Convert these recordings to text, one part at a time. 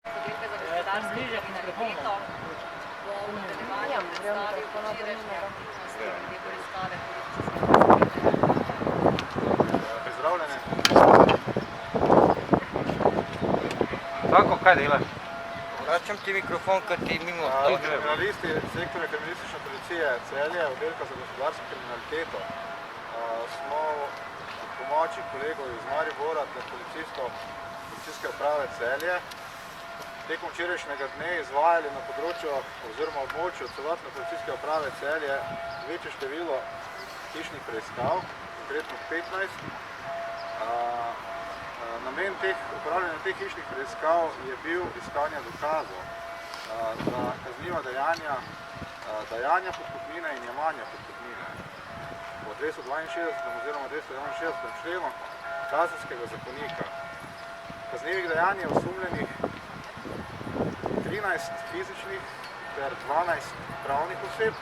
Subjekte za gospodarsko kriminaliteto bo v nadaljevanju predstavil včerajšnje naslednje preiskave Pozdravljene. Tako, kaj delaš? Vračam ti mikrofon, ker ti mimo Kriminalisti sektorja kriminalistične policije Celje, oddelka za gospodarsko kriminaliteto, smo v pomoči kolegov iz Maribora ter policijske uprave Celje tekom včerajšnjega dne izvajali na področju oziroma območju celotne policijske uprave Celje večje število hišnih preiskav, konkretno 15. Namen upravljanja teh hišnih preiskav je bil iskanje dokazov za kazniva dajanja podkupnine in jemanja podkupnine po 262. oziroma 261. členu Kazenskega zakonika. Kaznivih dejanj je osumljenih 13 fizičnih ter 12 pravnih oseb.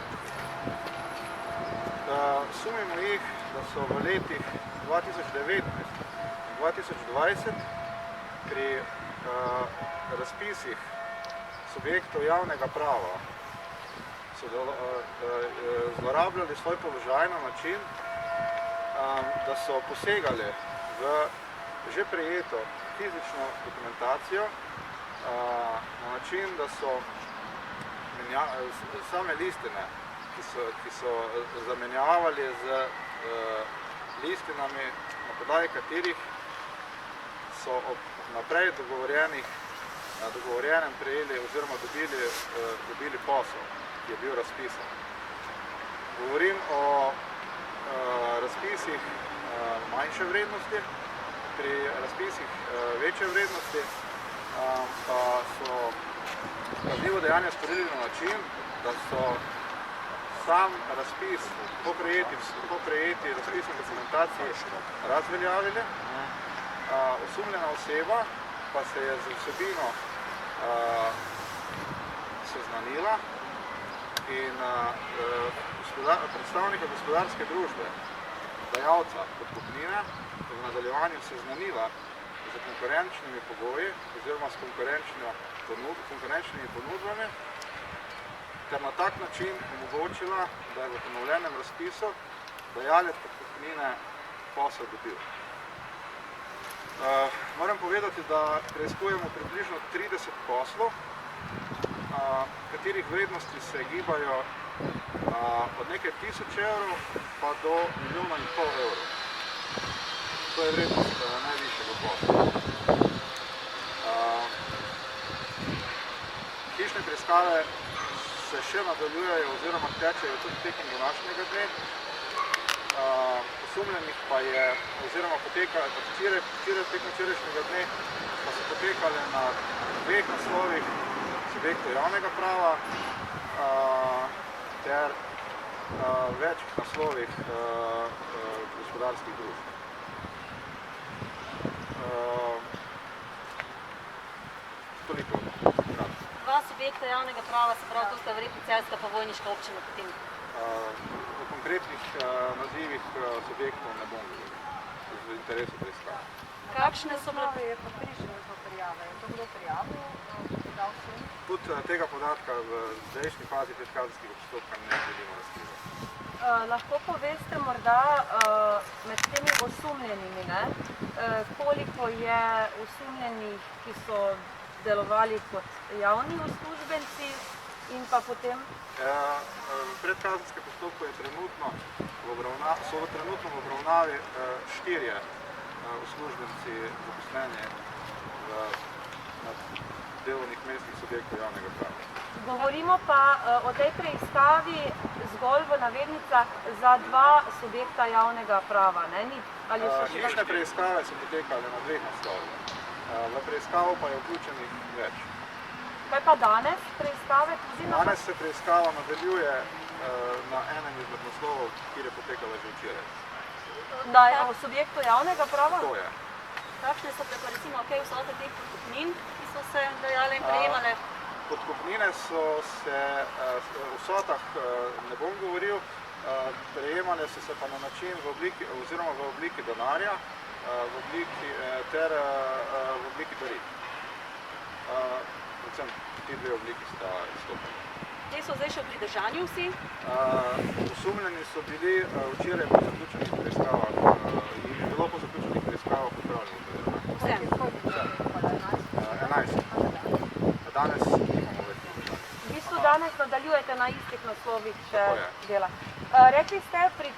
Sumimo jih, da so v letih 2019 2020 pri razpisih subjektov javnega prava zlorabljali svoj položaj na način, da so posegali v že prejeto fizično dokumentacijo na način, da so same listine, ki so zamenjavali z listinami, na podlagi katerih so ob naprej dogovorjenem prejeli oziroma dobili posel, ki je bil razpisan. Govorim o razpisih manjše vrednosti, pri razpisih večje vrednosti pa so kaznivo dejanje storili na način, da so sam razpis po prejeti razpisni dokumentaciji razveljavili. Osumljena oseba pa se je z vsebino seznanila in predstavnika gospodarske družbe, dajalca podkupnine, v nadaljevanju seznanila z konkurenčnimi pogoji oziroma s konkurenčnimi ponudbami ter na tak način omogočila, da je v ponovljenem razpisu dajalec podkupnine posel dobil. Moram povedati, da preiskujemo približno 30 poslov, katerih vrednosti se gibajo od nekaj tisoč evrov pa do 1,5 milijona evrov. To je vrednost najvišjega posla. Hišne preiskave se še nadaljujejo oziroma tečejo tudi tekom današnjega dne. Osumljenih pa je, oziroma tekom včerajšnjega dne pa so potekale na 2 naslovih subjektov javnega prava ter več naslovih gospodarskih družb. Toliko. Dva subjekta javnega prava, se pravi, to sta verjetno Celjska pa Vojniška občina potem. V konkretnih nazivih subjektov ne bom v interesu preiskave. Kakšne so bile? Je pa prišlo do prijave. Je to bilo prijavljeno? Tudi tega podatka v zdajšnji fazi predkazenskega postopka ne želimo razkrivati. Lahko poveste morda med temi osumljenimi, koliko je osumljenih, ki so delovali kot javni uslužbenci in pa potem? V predkazenskem postopku so trenutno v obravnavi 4 uslužbenci zaposleni na delovnih mestih subjektov javnega prava. Govorimo pa o tej preiskavi zgolj v navednicah za 2 subjekta javnega prava, ne? Hišne preiskave so potekale na 2 naslovih. V preiskavo pa je vključenih več. Kaj pa danes preiskave? Danes se preiskava nadaljuje na enem izmed naslovov, kjer je potekala že včeraj. Da je v subjektu javnega prava? To je. Kakšne so bile pa recimo vsote teh podkupnin, ki so se dajale in prejemale? Podkupnine so se, v vsotah ne bom govoril, prejemale so se pa na način v obliki denarja ter v obliki daril. predvsem ti dve obliki sta izstopali. Te so zdaj še v pridržanju vsi? Osumljeni so bili včeraj po zaključenih preiskavah in je bilo po zaključenih preiskavah upravljeno. Vsem? 11. Danes nimamo več pridržanja. V bistvu danes nadaljujete na istih naslovih še Tako je. dela. Rekli ste pri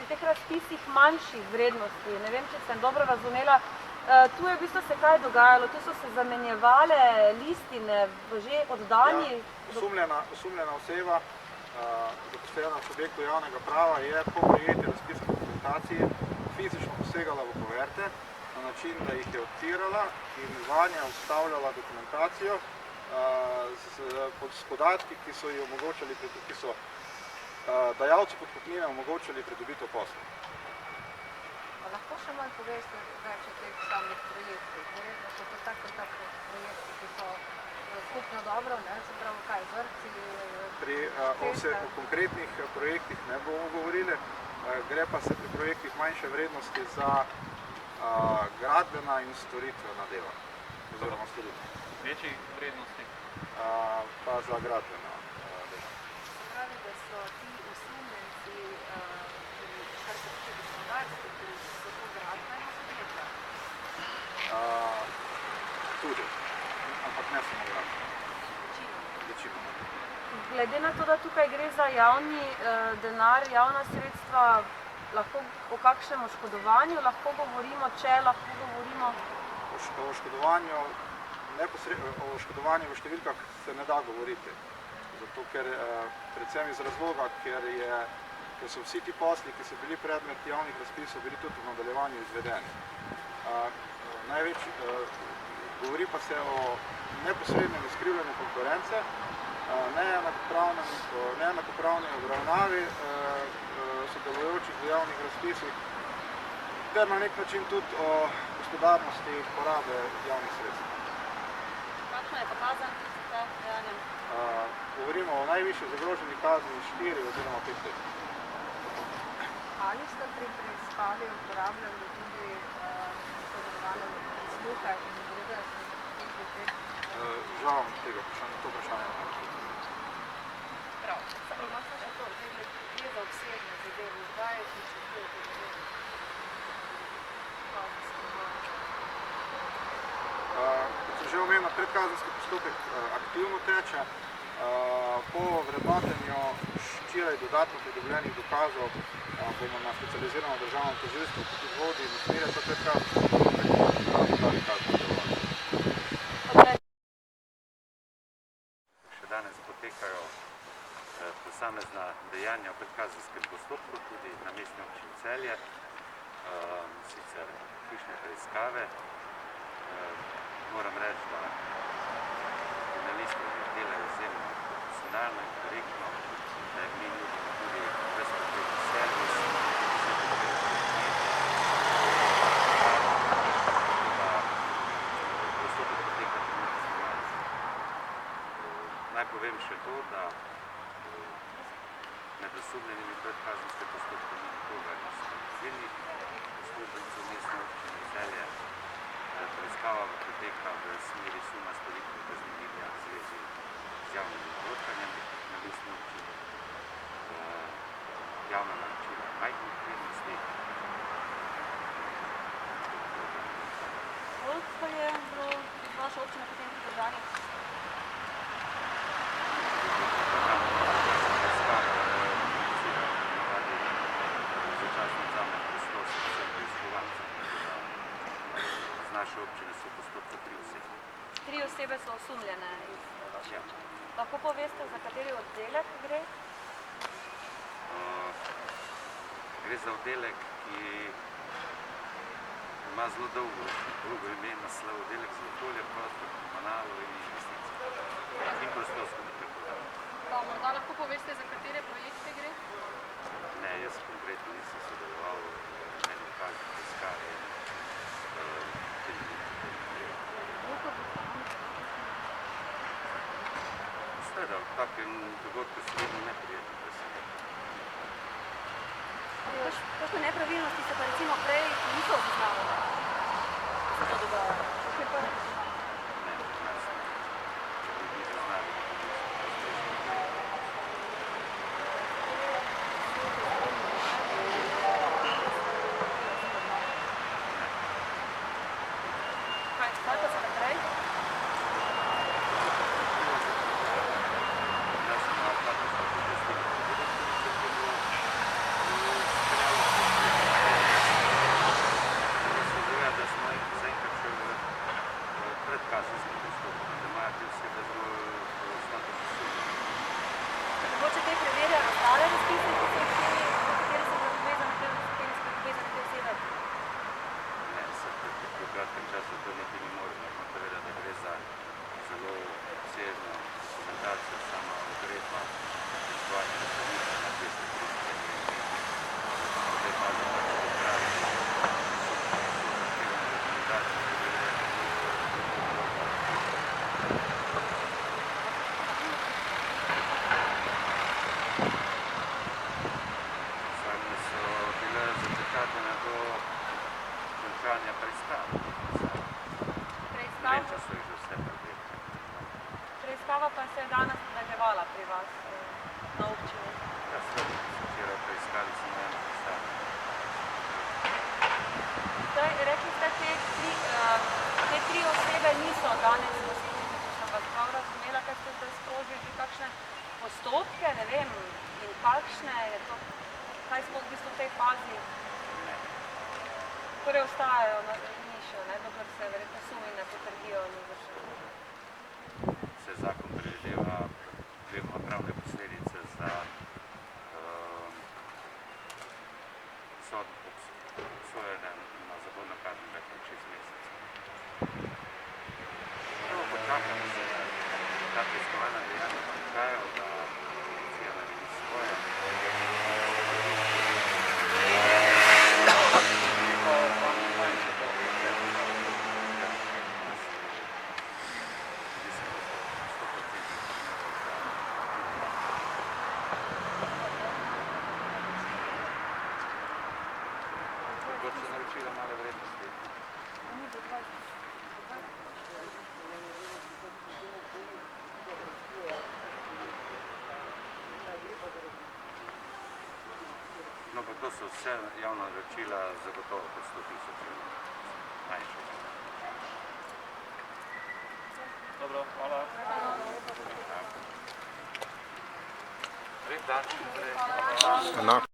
teh razpisih manjših vrednosti, ne vem, če sem dobro razumela, tu je v bistvu se kaj dogajalo, tu so se zamenjevale listine v že oddani. Osumljena oseba, zaposlena v subjektu javnega prava, je po prejetju razpisne dokumentacije fizično posegala v kuverte na način, da jih je odpirala in vanje vstavljala dokumentacijo s podatki, ki so ji omogočali, ki so dajalci podkupnine omogočali pridobitev posla. Lahko še malo poveste več o teh samih projektih? Verjetno so to tako projekti, ki so skupno dobro, se pravi kaj, vrtci, O konkretnih projektih ne bomo govorili, gre pa se pri projektih manjše vrednosti za gradbena in storitvena dela, oziroma storitve. Večjih vrednosti? Pa za gradbena dela. Se pravi, da so ti osumljenci, kar se tiče gospodarstva, so to gradbena podjetja? Tudi, ampak ne samo gradbena. Večino. Glede na to, da tukaj gre za javni denar, javna sredstva, lahko o kakšnem oškodovanju lahko govorimo, če lahko govorimo? O oškodovanju v številkah se ne da govoriti. Zato, ker predvsem iz razloga, ker so vsi ti posli, ki so bili predmet javnih razpisov, bili tudi v nadaljevanju izvedeni. Govori pa se o neposrednem izkrivljanju konkurence, neenakopravni obravnavi sodelujočih v javnih razpisih ter na nek način tudi o gospodarnosti porabe javnih sredstev. Kakšna je pa kazen za dejanje? Govorimo o najvišji zagroženi kazni 4 oziroma 5 let. Ali ste pri preiskavi uporabljali tudi sodelovanje sluha in druge službe? Žal tega to vprašanje ne vem. Prav. Imate še to, gre za obsežne zadeve, zdaj pričakujete zadeve? Kot sem že omenil, predkazenski postopek aktivno teče. Po vrednotenju včeraj dodatno pridobljenih dokazov bomo na specializirano državno tožilstvo, ki tudi vodi in usmerja ta predkazenski postopek, dali kazni delovanja. Še danes potekajo posamezna dejanja v predkazenskem postopku, tudi na mestni občini Celje, sicer hišne preiskave. Moram reči, da kriminalisti delajo izjemno profesionalno in korektno, da jim mi nudimo tudi ves potrebni servis, postopek poteka profesionalno. Naj povem še to, da med osumljenimi predkazenskem postopku ni nikogar iz civilnih uslužbencev mestne občine Celje. Preiskava poteka v smeri suma storitve kaznivega v zvezi z javnim naročanjem na mestni občini, javna naročila majhnih vrednosti. Koliko je bilo vaša občina potem pridržanja? Z naše občine so v postopku 3 osebe. 3 osebe so osumljene. Ja. Lahko poveste, za kateri oddelek gre? Gre za oddelek, ki ima zelo dolgo ime, naslov oddelek za okolje, prostor, komunalo in investicije. In prostorsko načrtovanje. Pa morda lahko poveste, za katere projekte gre? Ne, jaz konkretno nisem sodeloval v lokalni preiskavi. Seveda, v takem dogodku se vedno neprijetno preseneti. Kakšne nepravilnosti se pa recimo prej niso zaznavale? Se to dogaja? Ne, nas ne. tem času je že vse preverjeno. Preiskava pa se je danes nadaljevala pri vas na občini. Ja, seveda so včeraj preiskali samo eno pisarno. Zdaj, rekli ste, te tri osebe niso danes v službi, če sem vas prav razumela, kaj ste zdaj sprožili že kakšne postopke, ne vem, in kakšne je to, kaj smo v bistvu v tej fazi? Ne. Torej ostajajo na nišo, ne, dokler se verjetno sumi ne potrdijo in izvršeno. Se zakon predvideva vemo pravne posledice za obsojene na zaporno kazen več kot 6 mesecev. Prvo počakamo se, ta preiskovalna dejanja končajo, da policija naredi svoje. Kot se naročila male vrednosti. No, pa to so vse javna naročila zagotovo pod 100 000 manjše. Dobro, hvala. Lep dan. Enako.